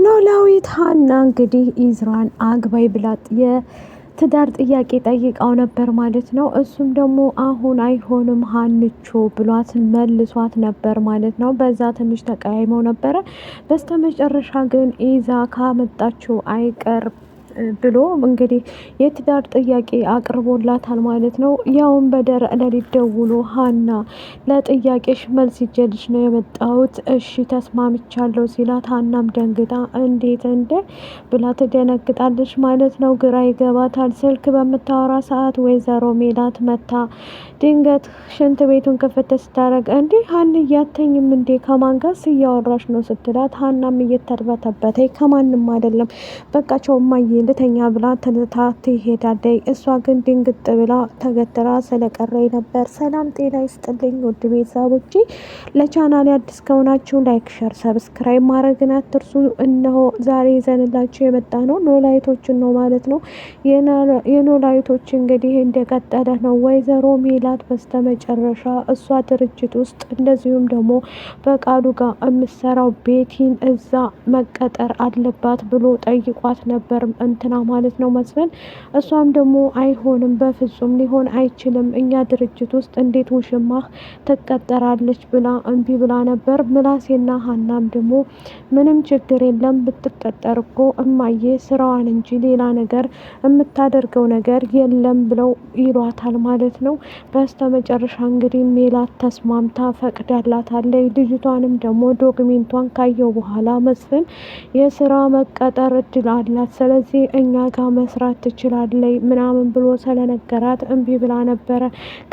ኖላዊት ሀና እንግዲህ ኢዝራን አግባይ ብላት የትዳር ጥያቄ ጠይቃው ነበር ማለት ነው። እሱም ደግሞ አሁን አይሆንም ሀንቾ ብሏት መልሷት ነበር ማለት ነው። በዛ ትንሽ ተቀያይመው ነበረ። በስተመጨረሻ ግን ኢዛ ካመጣችው አይቀር ብሎ እንግዲህ የትዳር ጥያቄ አቅርቦላታል ማለት ነው። ያውን በደረቅ ሌሊት ደውሎ ሀና ለጥያቄሽ መልስ ይዤልሽ ነው የመጣሁት፣ እሺ ተስማምቻለሁ ሲላት ሀናም ደንግጣ እንዴት ብላ ትደነግጣለች ማለት ነው። ግራ ይገባታል። ስልክ በምታወራ ሰዓት ወይዘሮ ሜላት መታ ድንገት ሽንት ቤቱን ክፍት ስታደርግ እንዴ ሀን እያተኝም እንዴ ከማን ጋር እያወራሽ ነው ስትላት ሀናም እየተርበተበተ ከማንም አይደለም በቃ ቸው እማዬ ልተኛ ብላ ተነታ ትሄዳለች። እሷ ግን ድንግጥ ብላ ተገትራ ስለቀረኝ ነበር። ሰላም ጤና ይስጥልኝ ውድ ቤተሰቦቼ፣ ለቻናሌ አዲስ ከሆናችሁ ላይክ ሸር ሰብስክራይብ ማድረግን አትርሱ። እነሆ ዛሬ ይዘንላችሁ የመጣ ነው ኖላዊቶችን ነው ማለት ነው። የኖላዊቶች እንግዲህ እንደቀጠለ ነው። ወይዘሮ ሜላት በስተመጨረሻ እሷ ድርጅት ውስጥ እንደዚሁም ደግሞ በቃሉ ጋር የምሰራው ቤቲን እዛ መቀጠር አለባት ብሎ ጠይቋት ነበር እንትና ማለት ነው መስፍን። እሷም ደግሞ አይሆንም በፍጹም ሊሆን አይችልም፣ እኛ ድርጅት ውስጥ እንዴት ውሽማህ ትቀጠራለች ብላ እምቢ ብላ ነበር። ምላሴና ሀናም ደግሞ ምንም ችግር የለም ብትቀጠር እኮ እማዬ ስራዋን እንጂ ሌላ ነገር የምታደርገው ነገር የለም ብለው ይሏታል ማለት ነው። በስተመጨረሻ እንግዲህ ሜላት ተስማምታ ፈቅዳላታለች። ልጅቷንም ደግሞ ዶክሜንቷን ካየው በኋላ መስፍን የስራ መቀጠር እድል አላት፣ ስለዚህ እኛ ጋር መስራት ትችላለች ምናምን ብሎ ስለነገራት እምቢ ብላ ነበረ።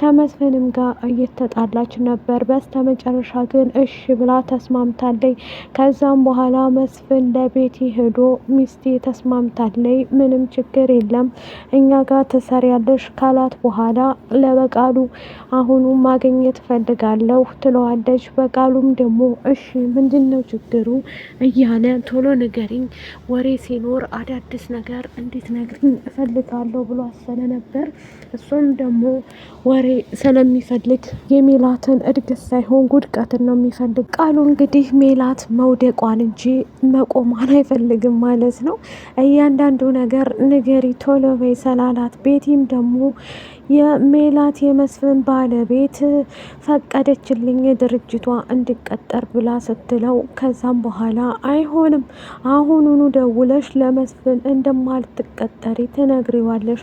ከመስፍንም ጋር እየተጣላች ነበር። በስተመጨረሻ ግን እሺ ብላ ተስማምታለች። ከዛም በኋላ መስፍን ለቤቲ ሄዶ ሚስቴ ተስማምታለች፣ ምንም ችግር የለም እኛ ጋር ትሰሪያለሽ ካላት በኋላ ለበቃሉ አሁኑ ማግኘት ፈልጋለሁ ትለዋለች። በቃሉም ደግሞ እሺ ምንድነው ችግሩ እያለ ቶሎ ንገሪኝ፣ ወሬ ሲኖር አዳዲስ ነገር እንድትነግሪኝ እፈልጋለሁ ብሎ አሰለ ነበር። እሱም ደግሞ ወሬ ስለሚፈልግ የሜላትን እድገት ሳይሆን ውድቀትን ነው የሚፈልግ። ቃሉ እንግዲህ ሜላት መውደቋን እንጂ መቆሟን አይፈልግም ማለት ነው። እያንዳንዱ ነገር ንገሪ ቶሎ በይ ሰላላት። ቤቲም ደግሞ የሜላት የመስፍን ባለቤት ፈቀደችልኝ ድርጅቷ እንዲቀጠር ብላ ስትለው ከዛም በኋላ አይሆንም አሁኑኑ ደውለሽ ለመስፍን እንደማልትቀጠሪ ትነግሪዋለሽ፣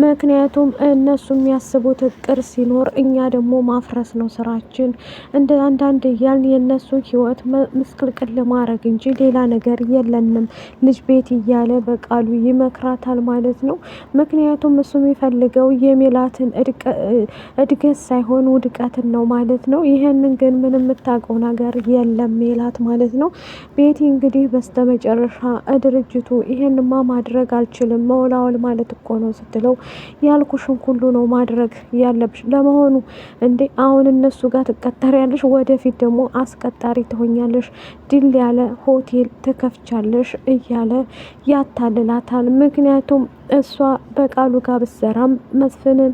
ምክንያቱም እነሱ የሚያስቡት እቅር ሲኖር እኛ ደግሞ ማፍረስ ነው ስራችን፣ እንደ አንዳንድ እያልን የእነሱ ህይወት ምስቅልቅል ማድረግ እንጂ ሌላ ነገር የለንም ልጅ ቤት እያለ በቃሉ ይመክራታል ማለት ነው። ምክንያቱም እሱ የሚፈልገው የሜላትን እድገት ሳይሆን ውድቀትን ነው ማለት ነው። ይህንን ግን ምን የምታውቀው ነገር የለም ሜላት ማለት ነው። ቤቲ እንግዲህ በስተመጨረሻ ድርጅቱ ይሄንማ ማድረግ አልችልም መወላወል ማለት እኮ ነው ስትለው ያልኩሽን ሁሉ ነው ማድረግ ያለብሽ። ለመሆኑ እንዴ አሁን እነሱ ጋር ትቀጠሪያለሽ፣ ወደፊት ደግሞ አስቀጣሪ ትሆኛለሽ፣ ድል ያለ ሆቴል ትከፍቻለሽ እያለ ያታልላታል። ምክንያቱም እሷ በቃሉ ጋር ብትሰራም መስፍንን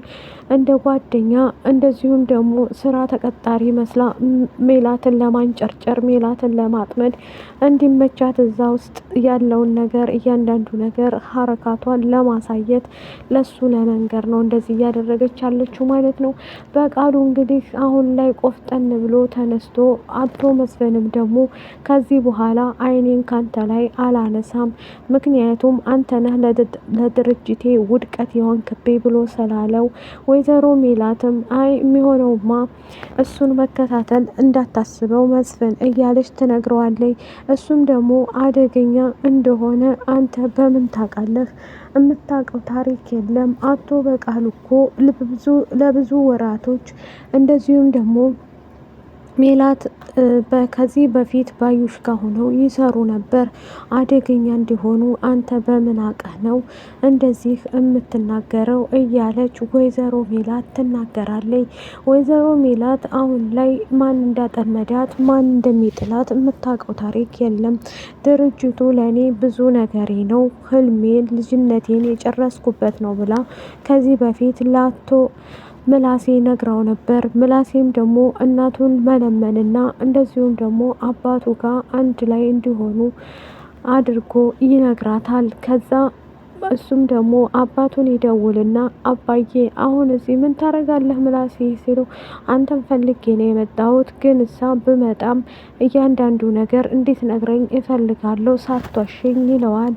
እንደ ጓደኛ እንደዚሁም ደግሞ ስራ ተቀጣሪ መስላ ሜላትን ለማንጨርጨር ሜላትን ለማጥመድ እንዲመቻት እዛ ውስጥ ያለውን ነገር እያንዳንዱ ነገር ሀረካቷን ለማሳየት ለሱ ለመንገር ነው እንደዚህ እያደረገች ያለችው ማለት ነው። በቃሉ እንግዲህ አሁን ላይ ቆፍጠን ብሎ ተነስቶ አቶ መስፍንም ደግሞ ከዚህ በኋላ አይኔን ካንተ ላይ አላነሳም፣ ምክንያቱም አንተ ነህ ለድርጅቴ ውድቀት የሆንክቤ ብሎ ስላለው ወይዘሮ ሜላትም አይ የሚሆነውማ እሱን መከታተል እንዳታስበው መስፍን እያለች ትነግረዋለች። እሱም ደግሞ አደገኛ እንደሆነ አንተ በምን ታውቃለህ? የምታውቀው ታሪክ የለም። አቶ በቃሉ እኮ ለብዙ ወራቶች እንደዚሁም ደግሞ ሜላት ከዚህ በፊት ባዩሽ ጋር ሆነው ይሰሩ ነበር። አደገኛ እንዲሆኑ አንተ በምን አውቀህ ነው እንደዚህ የምትናገረው? እያለች ወይዘሮ ሜላት ትናገራለች። ወይዘሮ ሜላት አሁን ላይ ማን እንዳጠመዳት ማን እንደሚጥላት የምታውቀው ታሪክ የለም። ድርጅቱ ለእኔ ብዙ ነገሬ ነው፣ ህልሜን ልጅነቴን የጨረስኩበት ነው ብላ ከዚህ በፊት ላቶ ምላሴ ነግራው ነበር። ምላሴም ደግሞ እናቱን መለመንና እንደዚሁም ደግሞ አባቱ ጋር አንድ ላይ እንዲሆኑ አድርጎ ይነግራታል። ከዛ እሱም ደግሞ አባቱን ይደውልና አባዬ አሁን እዚህ ምን ታረጋለህ ምላሴ ሲሉ አንተን ፈልጌ ነው የመጣሁት፣ ግን እሳ ብመጣም እያንዳንዱ ነገር እንድትነግረኝ እፈልጋለሁ ሳትዋሸኝ ይለዋል።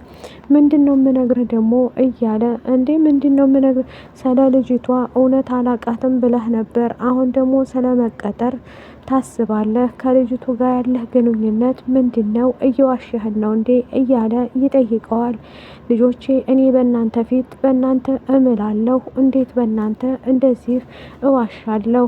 ምንድነው የምነግርህ ደግሞ እያለ እንዴ ምንድነው የምነግርህ? ስለ ልጅቷ እውነት አላቃትም ብለህ ነበር፣ አሁን ደግሞ ስለ መቀጠር ታስባለህ? ከልጅቱ ጋር ያለህ ግንኙነት ምንድነው? እየዋሸህን ነው እንዴ እያለ ይጠይቀዋል። ልጆቼ እኔ በእናንተ ፊት በእናንተ እምላለሁ፣ እንዴት በእናንተ እንደዚህ እዋሻለሁ?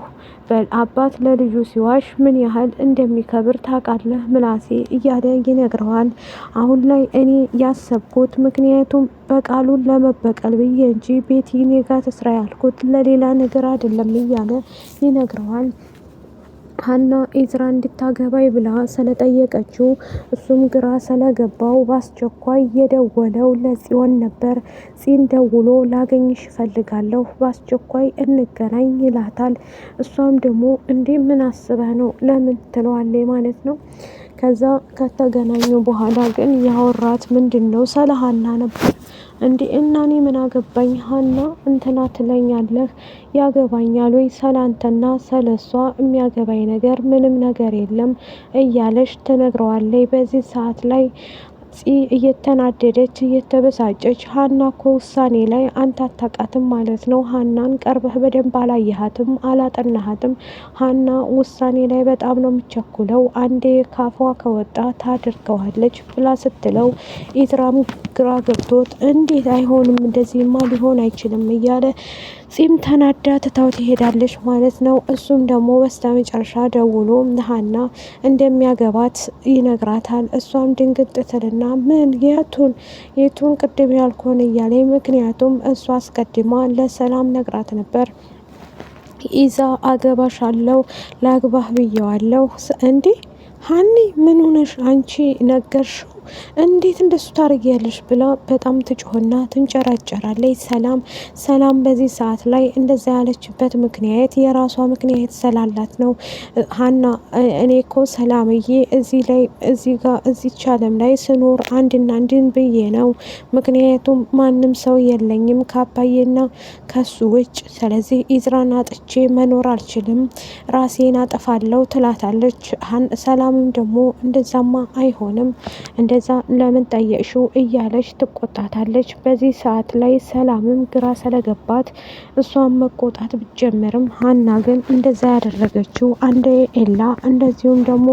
አባት ለልጁ ሲዋሽ ምን ያህል እንደሚከብር ታውቃለህ ምላሴ እያለ ይነግረዋል። አሁን ላይ እኔ ያሰብኩት ምክንያቱም በቃሉን ለመበቀል ብዬ እንጂ ቤቲ እኔ ጋ ትስራ ያልኩት ለሌላ ነገር አይደለም እያለ ይነግረዋል። ሀና ኢዝራ እንድታገባይ ብላ ስለጠየቀችው እሱም ግራ ስለገባው በአስቸኳይ የደወለው ለጽዮን ነበር። ጽን ደውሎ ላገኝሽ እፈልጋለሁ በአስቸኳይ እንገናኝ ይላታል። እሷም ደግሞ እንዴ ምን አስበህ ነው ለምን ትለዋለች ማለት ነው። ከዛ ከተገናኙ በኋላ ግን ያወራት ምንድነው ስለ ሀና ነበር። እንዴ እና እኔ ምን አገባኝ ሀና እንትና ትለኛለህ፣ ያገባኛል ወይ ሰላንተና ሰለሷ የሚያገባኝ ነገር ምንም ነገር የለም እያለች ትነግረዋለች። በዚህ ሰዓት ላይ እየተናደደች እየተበሳጨች ሀና እኮ ውሳኔ ላይ አንተ አታውቃትም ማለት ነው። ሀናን ቀርበህ በደንብ አላየሃትም፣ አላጠናሃትም። ሀና ውሳኔ ላይ በጣም ነው የምቸኩለው፣ አንዴ ካፏ ከወጣ ታድርገዋለች ብላ ስትለው ኢትራም ግራ ገብቶት እንዴት አይሆንም እንደዚህማ ሊሆን አይችልም እያለ ጺም ተናዳ ትታው ትሄዳለች ማለት ነው። እሱም ደግሞ በስተመጨረሻ ደውሎ ሀና እንደሚያገባት ይነግራታል። እሷም ድንግጥ ትልና ምን የቱን ቅድም ያልኩህን እያለ ምክንያቱም እሷ አስቀድማ ለሰላም ነግራት ነበር። ኢዛ አገባሻለሁ ላግባህ ብየዋለሁ። እንዴ ሀኒ ምን ሆነሽ አንቺ ነገርሽው? እንዴት እንደሱ ታደርጊያለሽ? ብላ በጣም ትጮህና ትንጨራጨራለች። ሰላም በዚህ ሰዓት ላይ እንደዛ ያለችበት ምክንያት የራሷ ምክንያት ስላላት ነው። ሀና እኔ እኮ ሰላምዬ እዚች ዓለም ላይ ስኖር አንድና አንድን ብዬ ነው። ምክንያቱም ማንም ሰው የለኝም ከአባዬና ከሱ ውጭ። ስለዚህ ኢዝራን አጥቼ መኖር አልችልም፣ ራሴን አጠፋለሁ ትላታለች። ሰላምም ደግሞ እንደዛማ አይሆንም፣ እንደዛ ለምን ጠየቅሽው እያለች ትቆጣታለች። በዚህ ሰዓት ላይ ሰላምም ግራ ስለገባት እሷን መቆጣት ብትጀምርም ሀና ግን እንደዛ ያደረገችው አንዴ ኤላ እንደዚሁም ደግሞ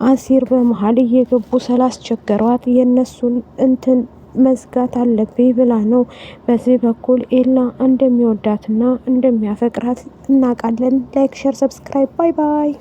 አሲር በመሀል እየገቡ ስላስቸገሯት የነሱን እንትን መዝጋት አለብኝ ብላ ነው። በዚህ በኩል ኤላ እንደሚወዳትና እንደሚያፈቅራት እናውቃለን። ላይክ፣ ሼር፣ ሰብስክራይብ። ባይ ባይ።